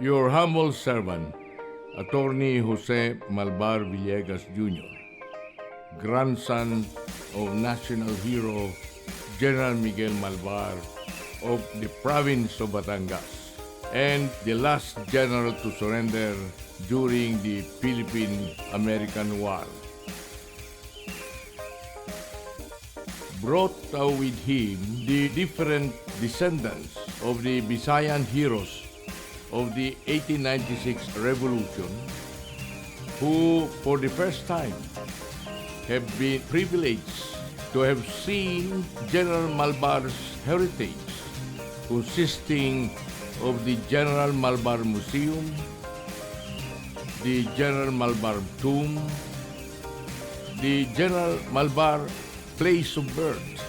Your humble servant, Attorney Jose Malvar Villegas Jr., grandson of national hero General Miguel Malvar of the province of Batangas, and the last general to surrender during the Philippine-American War. Brought with him the different descendants of the Visayan heroes of the 1896 Revolution, who for the first time have been privileged to have seen General Malvar's heritage, consisting of the General Malvar Museum, the General Malvar Tomb, the General Malvar Place of Birth,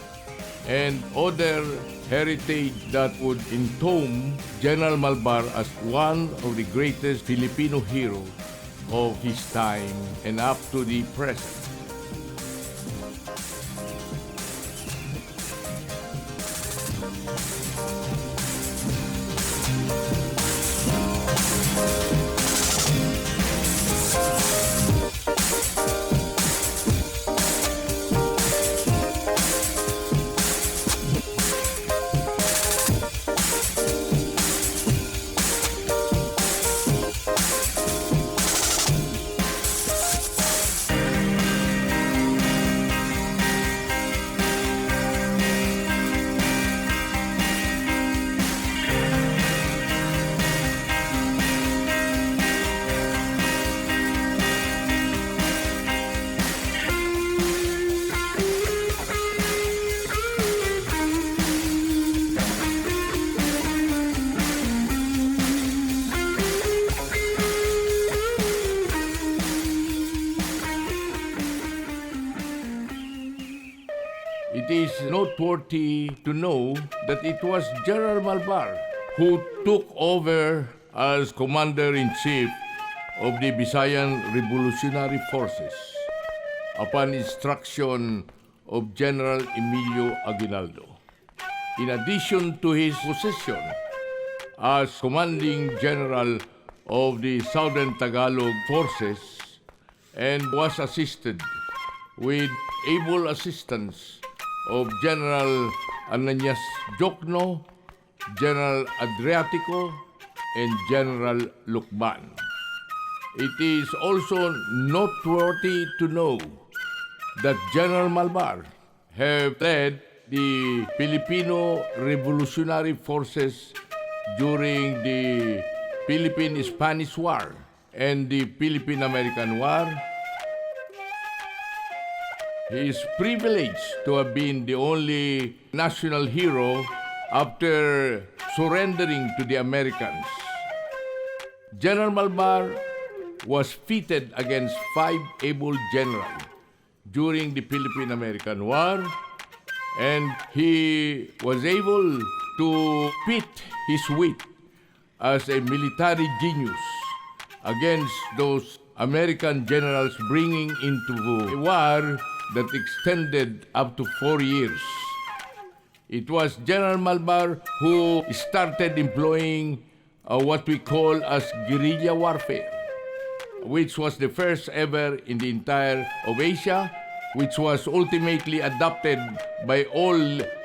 and other heritage that would entomb General Malvar as one of the greatest Filipino heroes of his time and up to the present. It is noteworthy to know that it was General Malvar who took over as Commander-in-Chief of the Visayan Revolutionary Forces upon instruction of General Emilio Aguinaldo. In addition to his position as Commanding General of the Southern Tagalog Forces, and was assisted with able assistance of General Ananias Jokno, General Adriatico, and General Lukban. It is also noteworthy to know that General Malvar have led the Filipino Revolutionary Forces during the Philippine-Spanish War and the Philippine-American War. He is privileged to have been the only national hero after surrendering to the Americans. General Malvar was pitted against 5 able generals during the Philippine-American War, and he was able to pit his wit as a military genius against those American generals, bringing into a war that extended up to 4 years. It was General Malvar who started employing what we call as guerrilla warfare, which was the first ever in the entire of Asia, which was ultimately adopted by all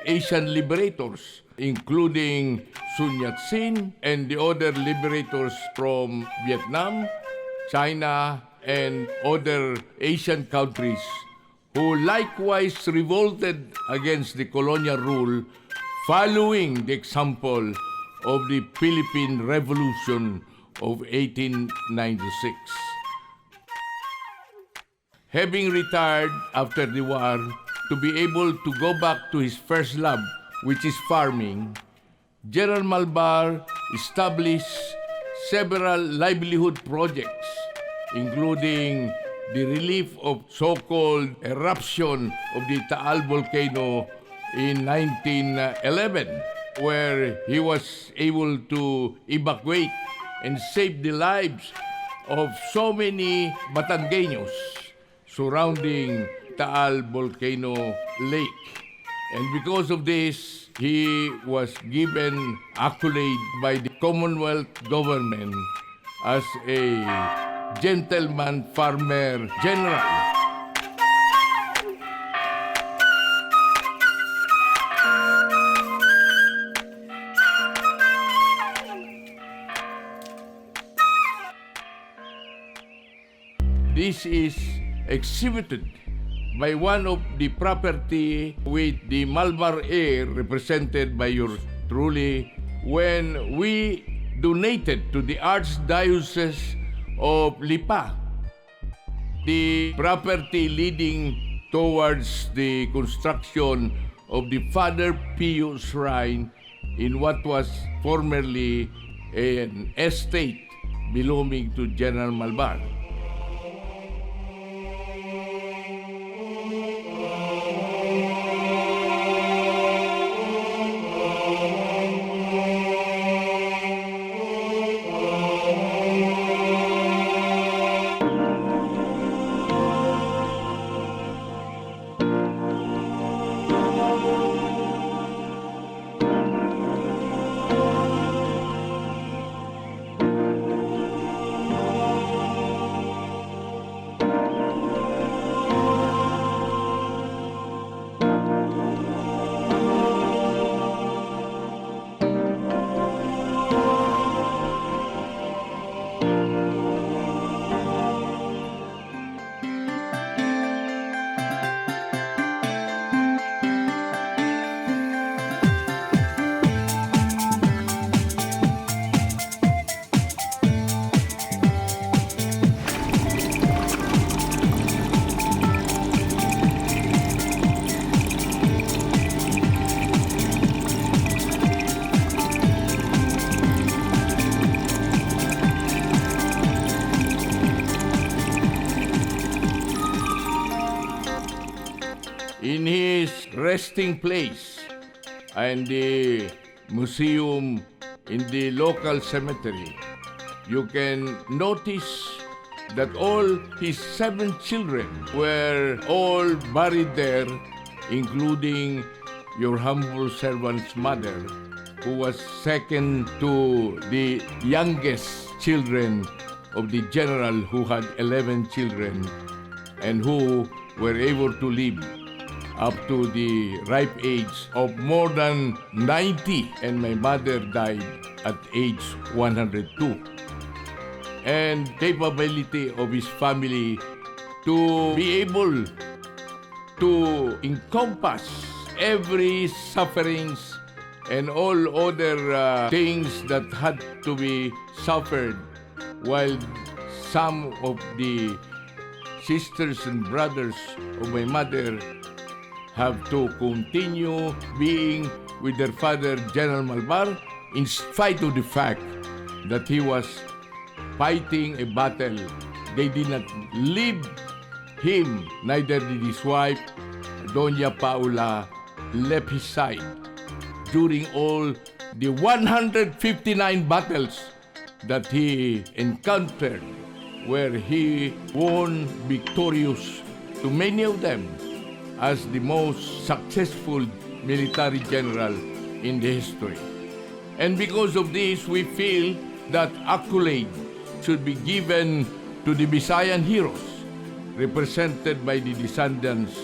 Asian liberators, including Sun Yat-sen and the other liberators from Vietnam, China, and other Asian countries, who likewise revolted against the colonial rule following the example of the Philippine Revolution of 1896. Having retired after the war to be able to go back to his first love, which is farming, General Malvar established several livelihood projects, including the relief of so-called eruption of the Taal volcano in 1911, where he was able to evacuate and save the lives of so many Batangueños surrounding Taal volcano lake. And because of this, he was given accolade by the Commonwealth government as a gentleman farmer general. This is exhibited by one of the property with the Malvar heir represented by yours truly when we donated to the Archdiocese of Lipa the property leading towards the construction of the Father Pio Shrine in what was formerly an estate belonging to General Malvar. In his resting place and the museum in the local cemetery, you can notice that all his 7 children were all buried there, including your humble servant's mother, who was second to the youngest children of the general who had 11 children and who were able to live up to the ripe age of more than 90, and my mother died at age 102. And capability of his family to be able to encompass every sufferings and all other things that had to be suffered, while some of the sisters and brothers of my mother have to continue being with their father, General Malvar, in spite of the fact that he was fighting a battle. They did not leave him, neither did his wife, Doña Paula, left his side during all the 159 battles that he encountered, where he won victorious to many of them as the most successful military general in the history. And because of this, we feel that accolade should be given to the Visayan heroes, represented by the descendants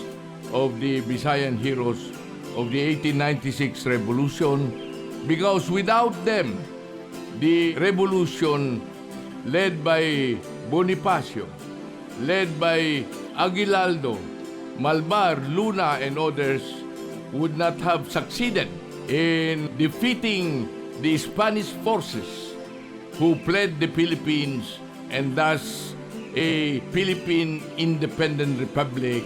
of the Visayan heroes of the 1896 revolution, because without them, the revolution led by Bonifacio, led by Aguinaldo, Malvar, Luna, and others would not have succeeded in defeating the Spanish forces who fled the Philippines, and thus a Philippine Independent Republic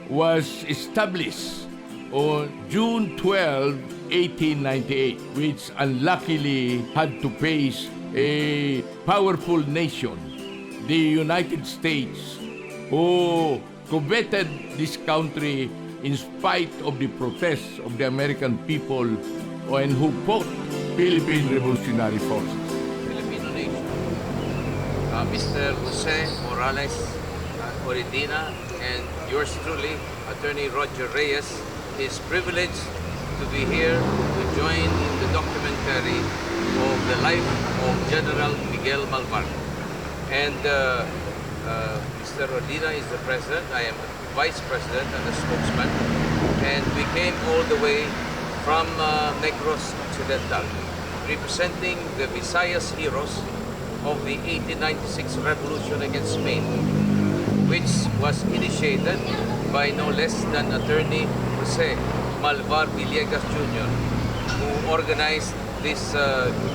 was established on June 12, 1898, which unluckily had to face a powerful nation, the United States, who coveted this country in spite of the protests of the American people and who fought Philippine Revolutionary Forces. Filipino nation. Mr. Jose Morales Oridina and yours truly, Attorney Roger Reyes, is privileged to be here to join in the documentary of the life of General Miguel Malvar. And Mr. Rodina is the president, I am the vice president and the spokesman, and we came all the way from Negros Occidental, representing the Visayas heroes of the 1896 revolution against Spain, which was initiated by no less than Atty Malvar Villegas Jr., who organized this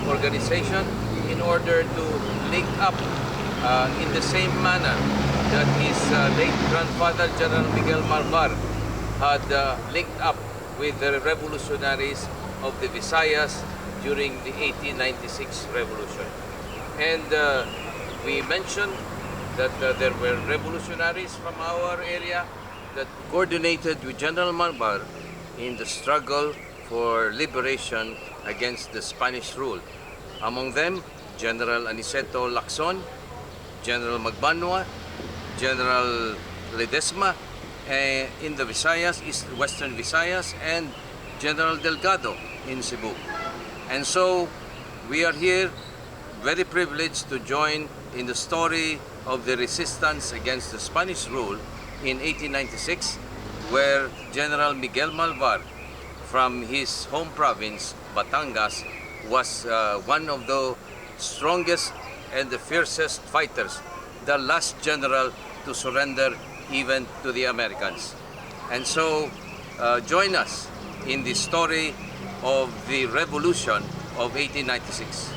organization in order to link up in the same manner that his late grandfather, General Miguel Malvar, had linked up with the revolutionaries of the Visayas during the 1896 revolution. And we mentioned that there were revolutionaries from our area that coordinated with General Malvar in the struggle for liberation against the Spanish rule. Among them, General Aniceto Lacson, General Magbanua, General Ledesma in the Visayas, Western Visayas, and General Delgado in Cebu. And so we are here very privileged to join in the story of the resistance against the Spanish rule in 1896, where General Miguel Malvar from his home province, Batangas, was one of the strongest and the fiercest fighters, the last general to surrender even to the Americans. And so join us in the story of the revolution of 1896.